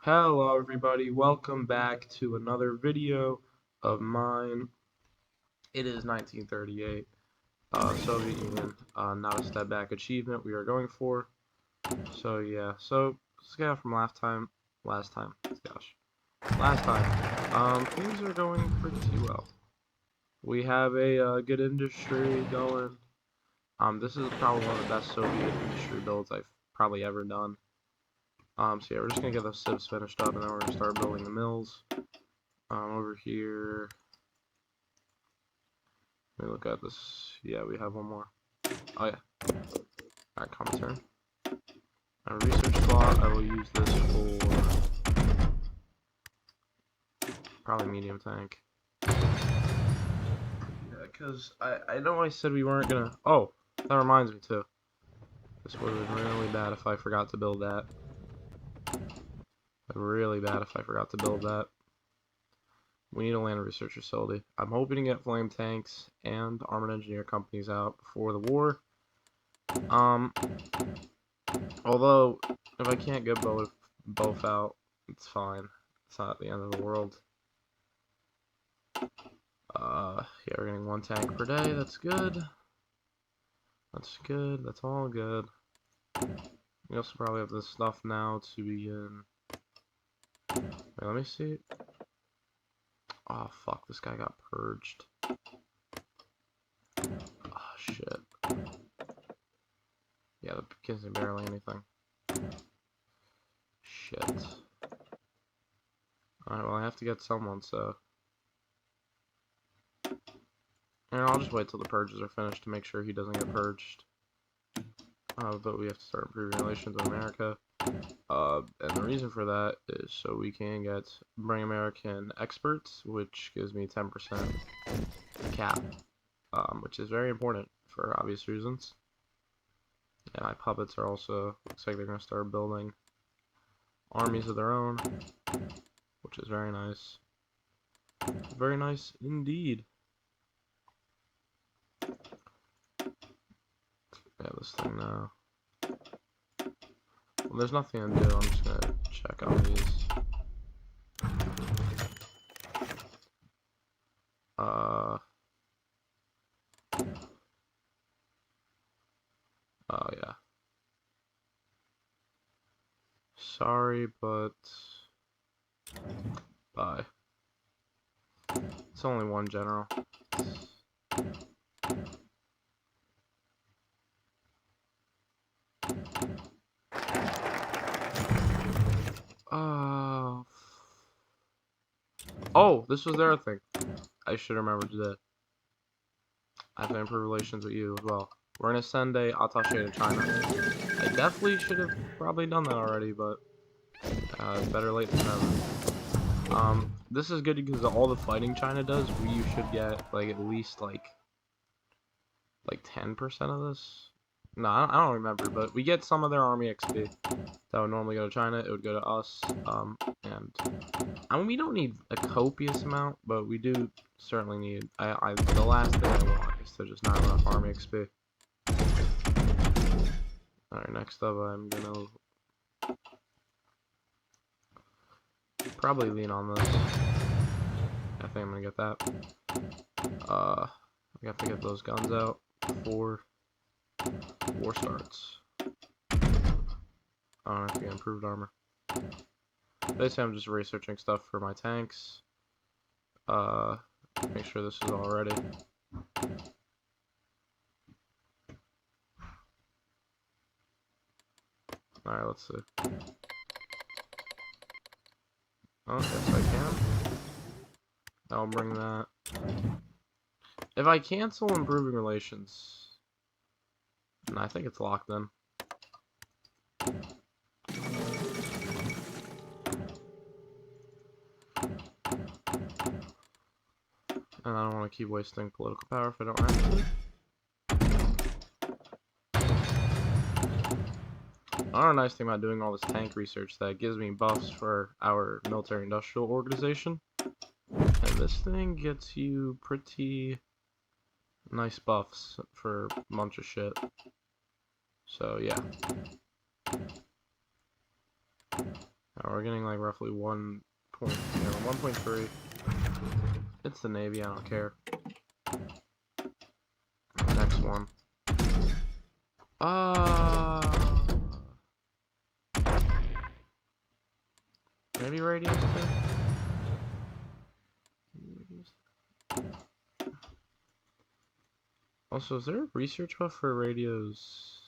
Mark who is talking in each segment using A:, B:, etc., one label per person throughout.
A: Hello everybody, welcome back to another video of mine. It is 1938, Soviet Union, not a step back achievement we are going for. So yeah, so scale from last time, things are going pretty well. We have a good industry going. This is probably one of the best Soviet industry builds I've probably ever done. So yeah, we're just gonna get those civs finished up, and then we're gonna start building the mills. Over here, let me look at this. Yeah, we have one more. Oh yeah. Alright, common turn. A research slot, I will use this for probably medium tank. Yeah, because I know I said we weren't gonna. Oh, that reminds me too. This would have been really bad if I forgot to build that. Really bad if I forgot to build that. We need a land research facility. I'm hoping to get flame tanks and armored engineer companies out before the war. Although, if I can't get both out, it's fine. It's not the end of the world. Yeah, we're getting one tank per day. That's good. That's good. That's all good. We also probably have this stuff now to begin. Wait, let me see. Oh, fuck. This guy got purged. Oh, shit. Yeah, the gives me barely anything. Shit. Alright, well, I have to get someone, so. And I'll just wait till the purges are finished to make sure he doesn't get purged. But we have to start improving relations with America. And the reason for that is so we can bring American experts, which gives me 10% cap, which is very important for obvious reasons. And my puppets are also, looks like they're going to start building armies of their own, which is very nice. Very nice indeed. Yeah, this thing now. Well, there's nothing to do. I'm just gonna check on these. Oh yeah. Sorry, but bye. It's only one general. Oh, this was their thing. I should remember to do that. I have to improve relations with you as well. We're gonna send a attaché to China. I definitely should have probably done that already, but better late than never. This is good because all the fighting China does, we should get like at least like 10% of this. No, I don't remember, but we get some of their army XP that would normally go to China. It would go to us. And I mean, we don't need a copious amount, but we do certainly need. The last thing I want is to just not have enough army XP. All right, next up, I'm gonna probably lean on this. I think I'm gonna get that. We have to get those guns out before war starts. I don't have to get improved armor. Basically, I'm just researching stuff for my tanks. Make sure this is all ready. Alright, let's see. Oh, yes I can. I'll bring that. If I cancel improving relations, and I think it's locked in. And I don't want to keep wasting political power if I don't have to. Another nice thing about doing all this tank research that gives me buffs for our military industrial organization. And this thing gets you pretty nice buffs for a bunch of shit. So yeah. We're getting like roughly 1.3. It's the Navy, I don't care. Next one. Maybe radios too? Also, is there a research buff for radios?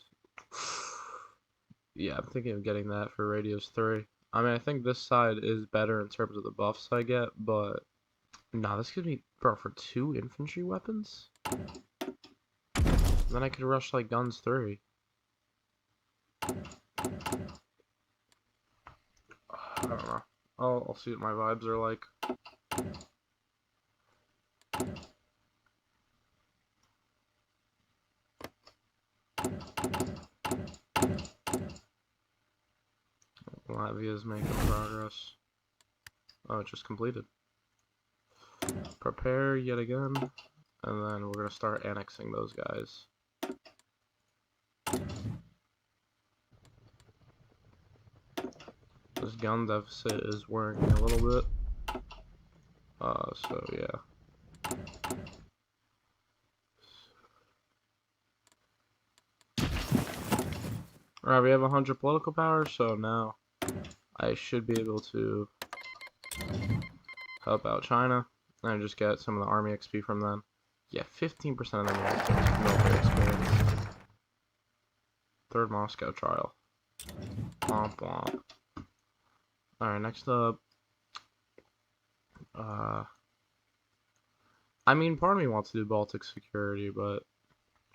A: Yeah, I'm thinking of getting that for radios 3. I mean, I think this side is better in terms of the buffs I get, but nah, this could be, bro, for 2 infantry weapons? Then I could rush like guns 3. I don't know. I'll see what my vibes are like. Latvia's making progress. Oh, it just completed. Prepare yet again, and then we're gonna start annexing those guys. This gun deficit is worrying me a little bit. So yeah. Alright, we have 100 political power, so now I should be able to help out China and just get some of the army XP from them. Yeah, 15% of them are military experience. Third Moscow trial. Womp womp. Alright, next up. I mean, part of me wants to do Baltic security, but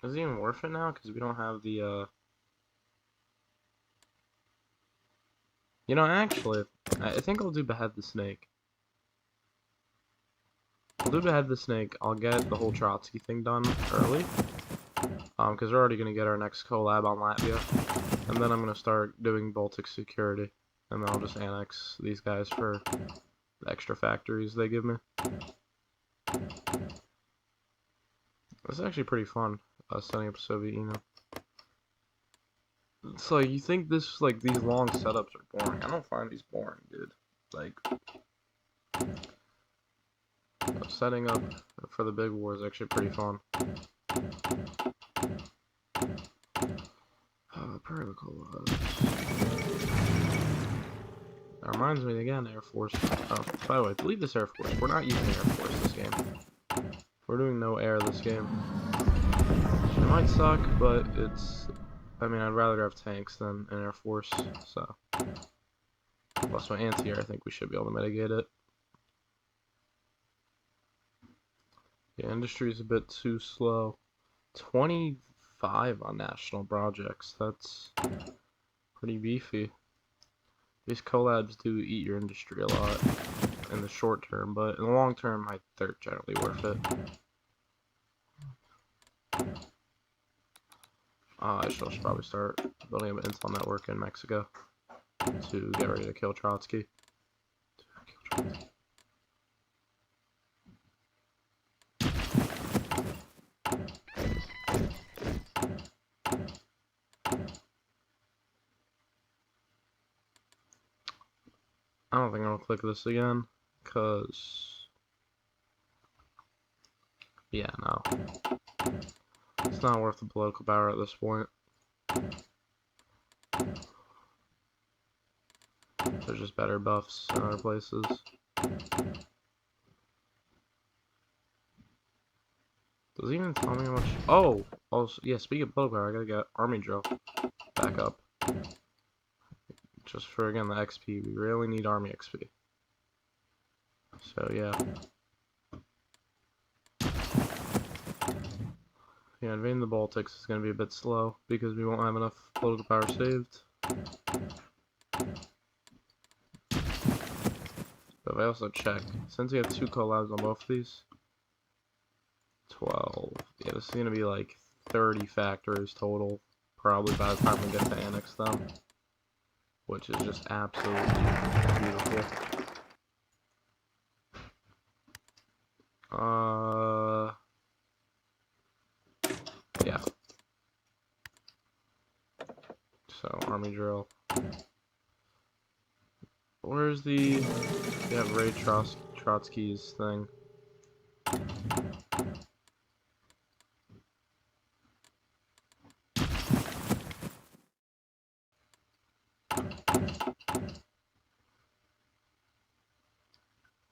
A: is it even worth it now? Because we don't have the, You know, actually, I think I'll do Behead the Snake. I'll do Behead the Snake. I'll get the whole Trotsky thing done early. Because we're already going to get our next collab on Latvia. And then I'm going to start doing Baltic security. And then I'll just annex these guys for the extra factories they give me. It's actually pretty fun, setting up a Soviet Union. It's like, you think this, like, these long setups are boring. I don't find these boring, dude. Like, setting up for the big war is actually pretty fun. Particle. That reminds me again, Air Force. Oh, by the way, delete this Air Force. We're not using Air Force this game. We're doing no air this game. It might suck, but it's... I mean, I'd rather have tanks than an Air Force, so... Plus my anti-air, I think we should be able to mitigate it. Yeah, industry's a bit too slow. 25 on national projects, that's pretty beefy. These collabs do eat your industry a lot in the short term, but in the long term, they're generally worth it. I should probably start building an intel network in Mexico to get ready to kill Trotsky. I don't think I'll click this again, cause yeah, no. It's not worth the political power at this point. There's just better buffs in other places. Does it even tell me how much? Oh, also, yeah, speaking of political power, I gotta get army drill back up. Just for, again, the XP. We really need army XP. So, yeah. Yeah, invading the Baltics is going to be a bit slow because we won't have enough political power saved. But if I also check, since we have 2 collabs on both of these, 12. Yeah, this is going to be like 30 factories total, probably by the time we get to annex them. Which is just absolutely beautiful. Yeah. So, army drill. Where's the... Yeah, Ray Trotsky's thing.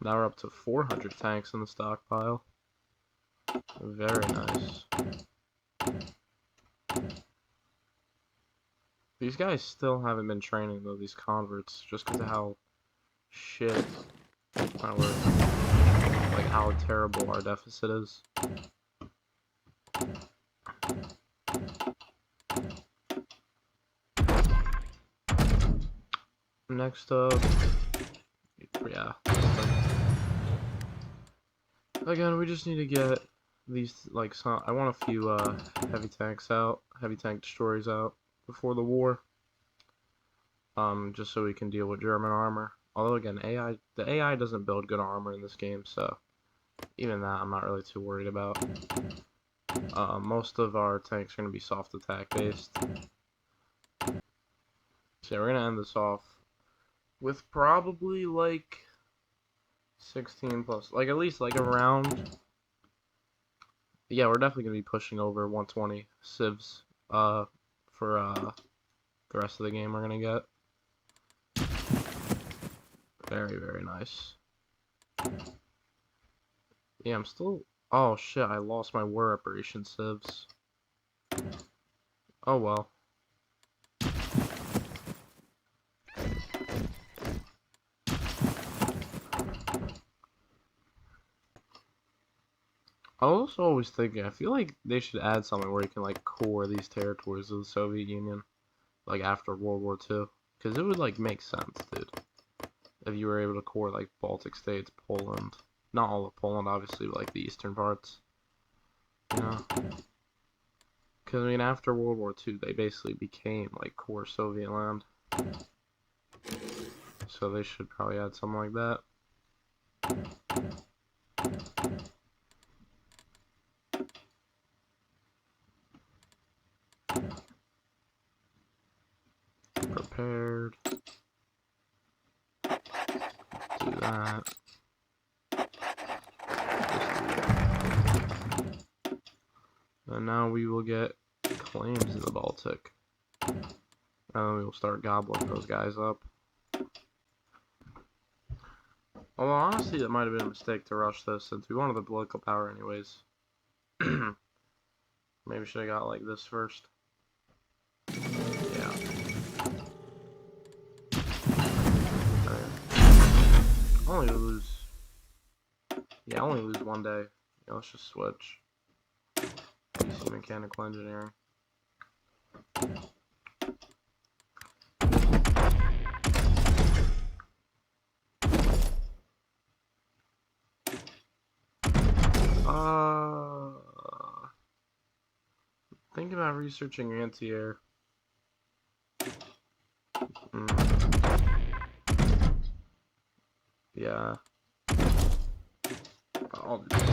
A: Now we're up to 400 tanks in the stockpile. Very nice. These guys still haven't been training though, these converts, just because of how shit like how terrible our deficit is. Next up, yeah. Again, we just need to get these, like, some, I want a few heavy tank destroyers out before the war. Just so we can deal with German armor. Although again, the AI doesn't build good armor in this game, so even that I'm not really too worried about. Most of our tanks are going to be soft attack based. So yeah, we're going to end this off with probably like 16 plus, like at least like around, yeah, we're definitely going to be pushing over 120 civs for the rest of the game we're going to get. Very, very nice. Yeah, I'm still... Oh, shit, I lost my war reparation civs. Oh, well. I was always thinking, I feel like they should add something where you can, like, core these territories of the Soviet Union, like, after World War II. Because it would, like, make sense, dude. If you were able to core, like, Baltic states, Poland. Not all of Poland, obviously, but, like, the eastern parts. You know? Because, I mean, after World War II, they basically became, like, core Soviet land. So they should probably add something like that. Prepared. Do that. And now we will get claims in the Baltic. And then we will start gobbling those guys up. Although honestly, that might have been a mistake to rush this since we wanted the political power anyways. Maybe should have got like this first. Yeah. Only lose. Yeah, only lose one day. Yeah, let's just switch. DC mechanical engineering. Think about researching anti-air. Yeah. I'll do that.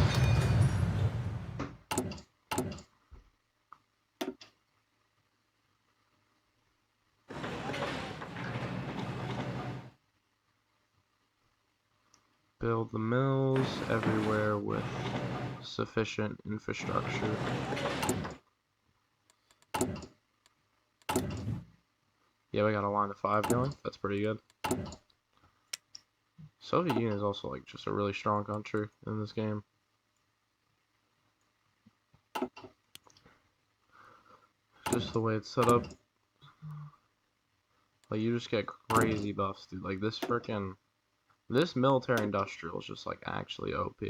A: Build the mills everywhere with sufficient infrastructure. Yeah, we got a line of 5 going. That's pretty good. Soviet Union is also like just a really strong country in this game. Just the way it's set up. Like you just get crazy buffs, dude. Like this frickin' this military industrial is just like actually OP.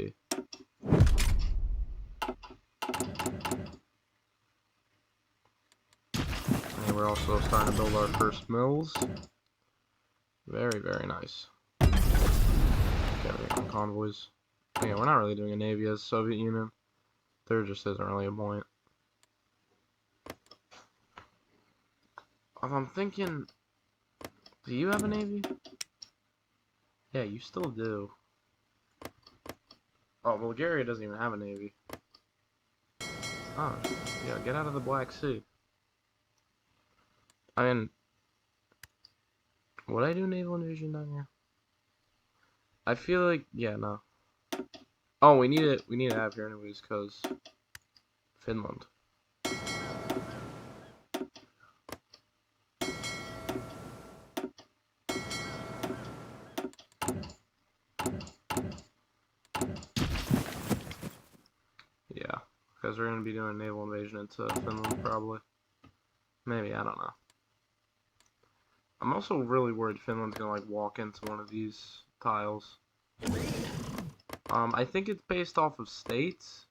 A: And we're also starting to build our first mills. Very, very nice. Okay, we're on convoys. Yeah, we're not really doing a navy as Soviet Union. There just isn't really a point. I'm thinking, do you have a navy? Yeah, you still do. Oh, Bulgaria doesn't even have a navy. Oh, yeah, get out of the Black Sea. I mean, would I do naval invasion down here? I feel like, yeah, no. Oh, we need it. We need to have here anyways, cause Finland. Yeah, because we're gonna be doing a naval invasion into Finland probably. Maybe, I don't know. I'm also really worried Finland's gonna like walk into one of these tiles. I think it's based off of states.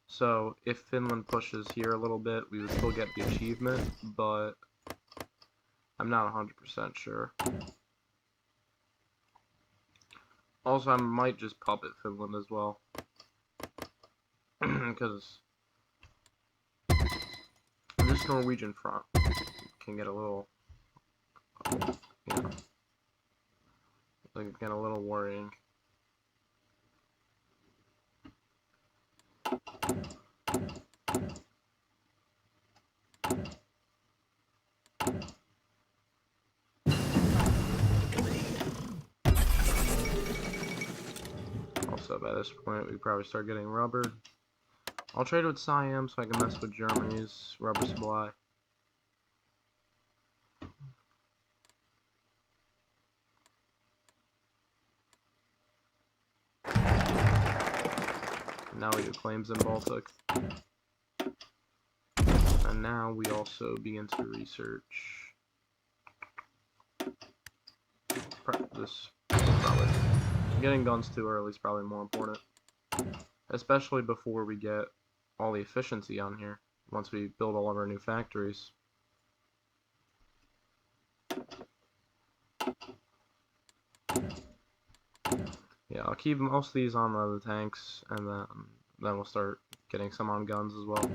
A: So if Finland pushes here a little bit, we would still get the achievement, but I'm not 100% sure. Also, I might just puppet Finland as well. Because this Norwegian front can get a little, you know, like get a little worrying. Also, by this point, we probably start getting rubber. I'll trade with Siam so I can mess with Germany's rubber supply. Now we do claims in Baltic. And now we also begin to research this. Probably getting guns too early is probably more important, especially before we get all the efficiency on here. Once we build all of our new factories. Yeah, I'll keep most of these on the tanks, and then we'll start getting some on guns as well.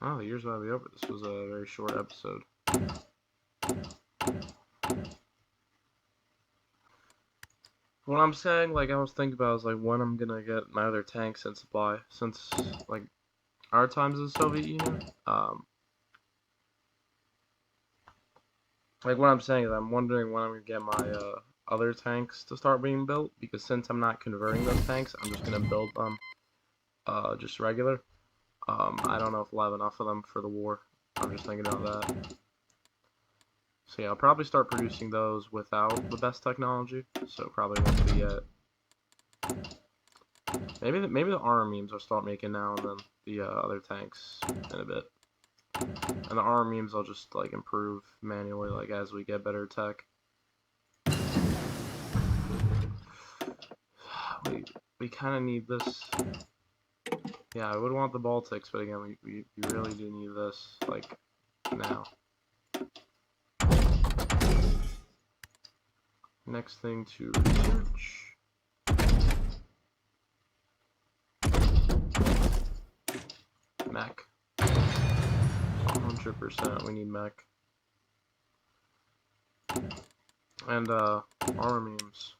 A: Oh, the year's about to be over. This was a very short episode. What I'm saying, like, I was thinking about is, like, when I'm gonna get my other tanks in supply, since, like, our times in the Soviet Union, like, what I'm saying is I'm wondering when I'm gonna get my, other tanks to start being built, because since I'm not converting those tanks, I'm just gonna build them, just regular. I don't know if we'll have enough of them for the war. I'm just thinking about that. So yeah, I'll probably start producing those without the best technology. So probably once we get maybe the armor memes I'll start making now, and then the other tanks in a bit. And the armor memes I'll just like improve manually, like as we get better tech. We kind of need this. Yeah, I would want the Baltics, but again, we really do need this, like, now. Next thing to research. Mech. 100% we need mech. And, armor memes.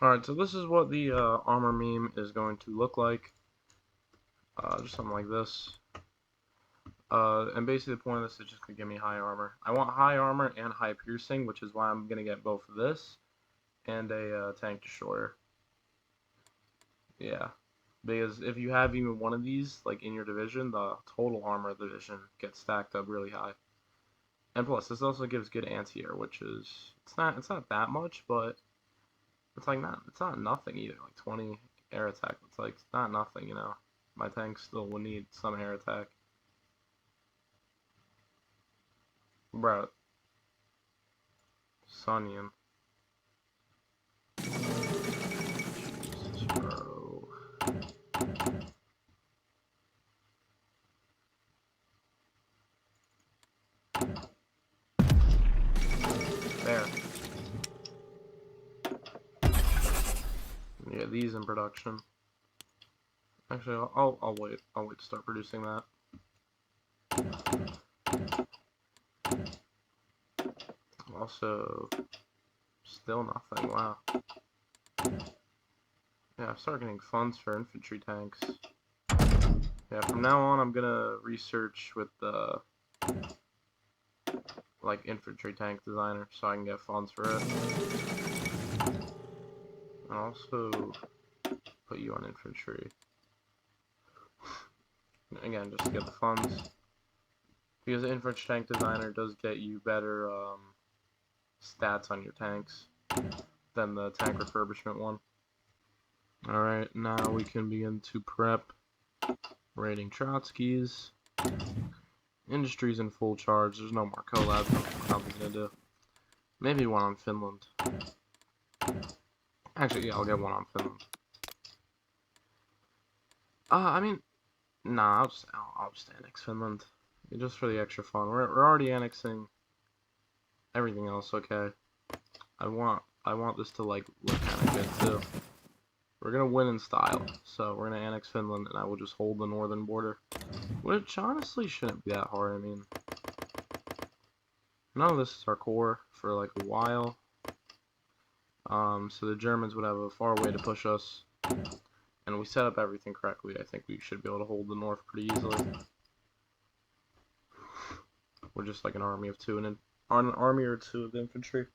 A: Alright, so this is what the armor meme is going to look like. Just something like this. And basically the point of this is just to give me high armor. I want high armor and high piercing, which is why I'm going to get both of this and a tank destroyer. Yeah, because if you have even one of these, like in your division, the total armor of the division gets stacked up really high. And plus, this also gives good anti-air, which is it's not that much, but it's not nothing either. Like 20 air attack, it's like it's not nothing, you know. My tank still will need some air attack. Bro. Sunyan. Jesus, bro. There. Yeah, these in production. Actually, I'll wait. I'll wait to start producing that. Also, still nothing. Wow. Yeah, I've started getting funds for infantry tanks. Yeah, from now on, I'm gonna research with the like infantry tank designer, so I can get funds for it. And also put you on infantry. Again, just to get the funds. Because the infantry tank designer does get you better stats on your tanks than the tank refurbishment one. Alright, now we can begin to prep raiding Trotskys. Industry's in full charge. There's no more collabs. Nothing to do. Maybe one on Finland. Actually, yeah, I'll get one on Finland. I mean, nah, I'll just annex Finland. Just for the extra fun. We're already annexing everything else, okay? I want this to like look kinda good too. We're gonna win in style, so we're gonna annex Finland and I will just hold the northern border. Which honestly shouldn't be that hard. I mean, none of this is our core for like a while. So the Germans would have a far way to push us. And we set up everything correctly. I think we should be able to hold the north pretty easily. We're just like an army of two, and an army or two of infantry.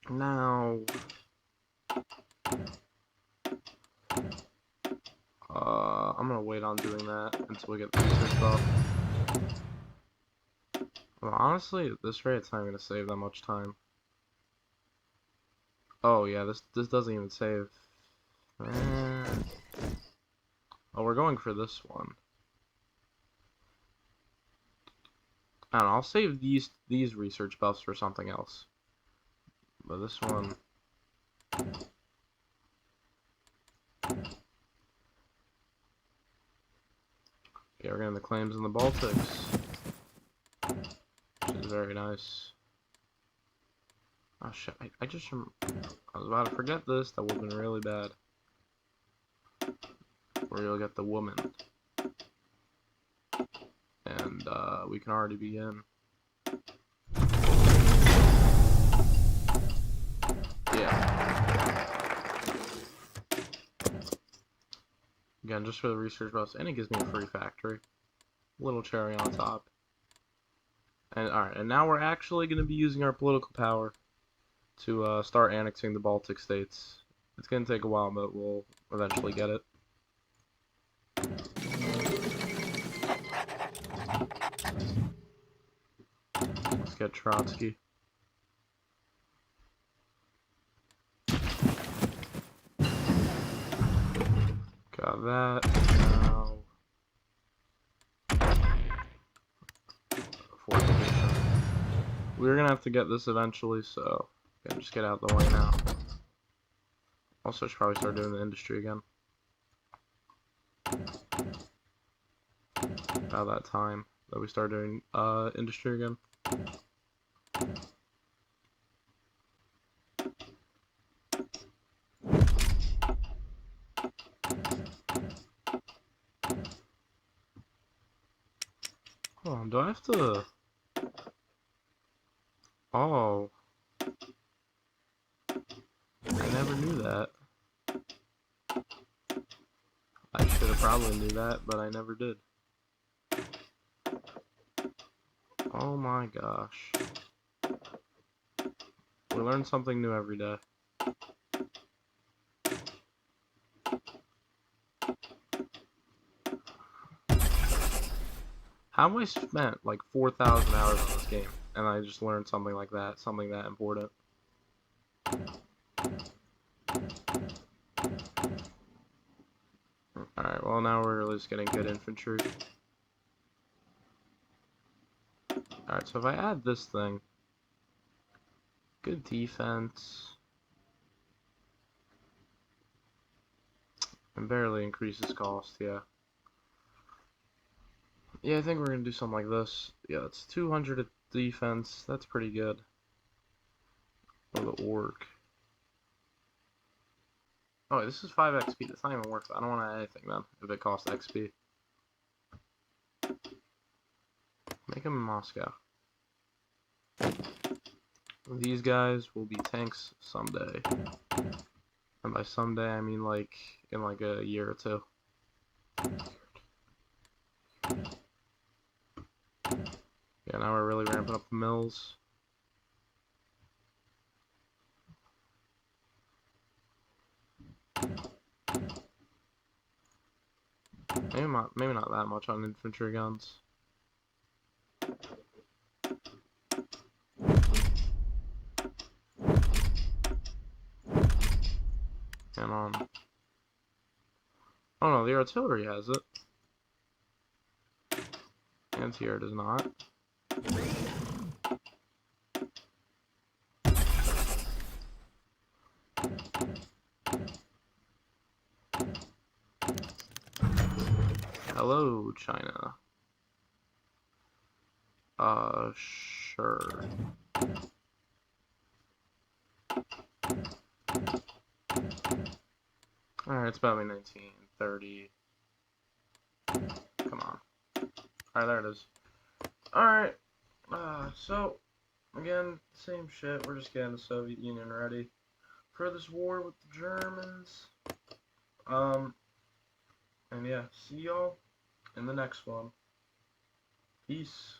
A: Now, I'm gonna wait on doing that until we get the research buff. Well, honestly, at this rate, it's not gonna save that much time. Oh yeah, this doesn't even save. Oh, we're going for this one. I don't know, I'll save these research buffs for something else. But this one, yeah, we're getting the claims in the Baltics, which is very nice. Oh shit, I was about to forget this. That would have been really bad. Where you'll get the woman. And we can already begin. Yeah. Again, just for the research buffs, and it gives me a free factory. Little cherry on top. And alright, and now we're actually going to be using our political power to start annexing the Baltic states. It's going to take a while, but we'll eventually get it. Let's get Trotsky. Got that. Now, fortification. We're gonna have to get this eventually, so yeah, just get out of the way now. Also, should probably start doing the industry again. About that time that we start doing industry again. Hold on, do I have to? Oh, I never knew that. I should have probably knew that, but I never did. Oh my gosh. We learn something new every day. How have I spent like 4,000 hours on this game, and I just learned something like that, something that important? Alright, well now we're at least getting good infantry. Alright, so if I add this thing, good defense, and barely increases cost, yeah. Yeah, I think we're gonna do something like this. Yeah, that's 200 at defense, that's pretty good. For the orc. Oh, wait, this is 5 XP, that's not even worth it. I don't want to add anything then, if it costs XP. Make them in Moscow. These guys will be tanks someday. And by someday, I mean like in like a year or two. ramping up the mills. Maybe not that much on infantry guns. And oh no, the artillery has it. Anti-air does not. Hello, China. Sure. Alright, it's about 1930. Come on. Alright, there it is. Alright. So, again, same shit. We're just getting the Soviet Union ready for this war with the Germans. And yeah, see y'all in the next one. Peace.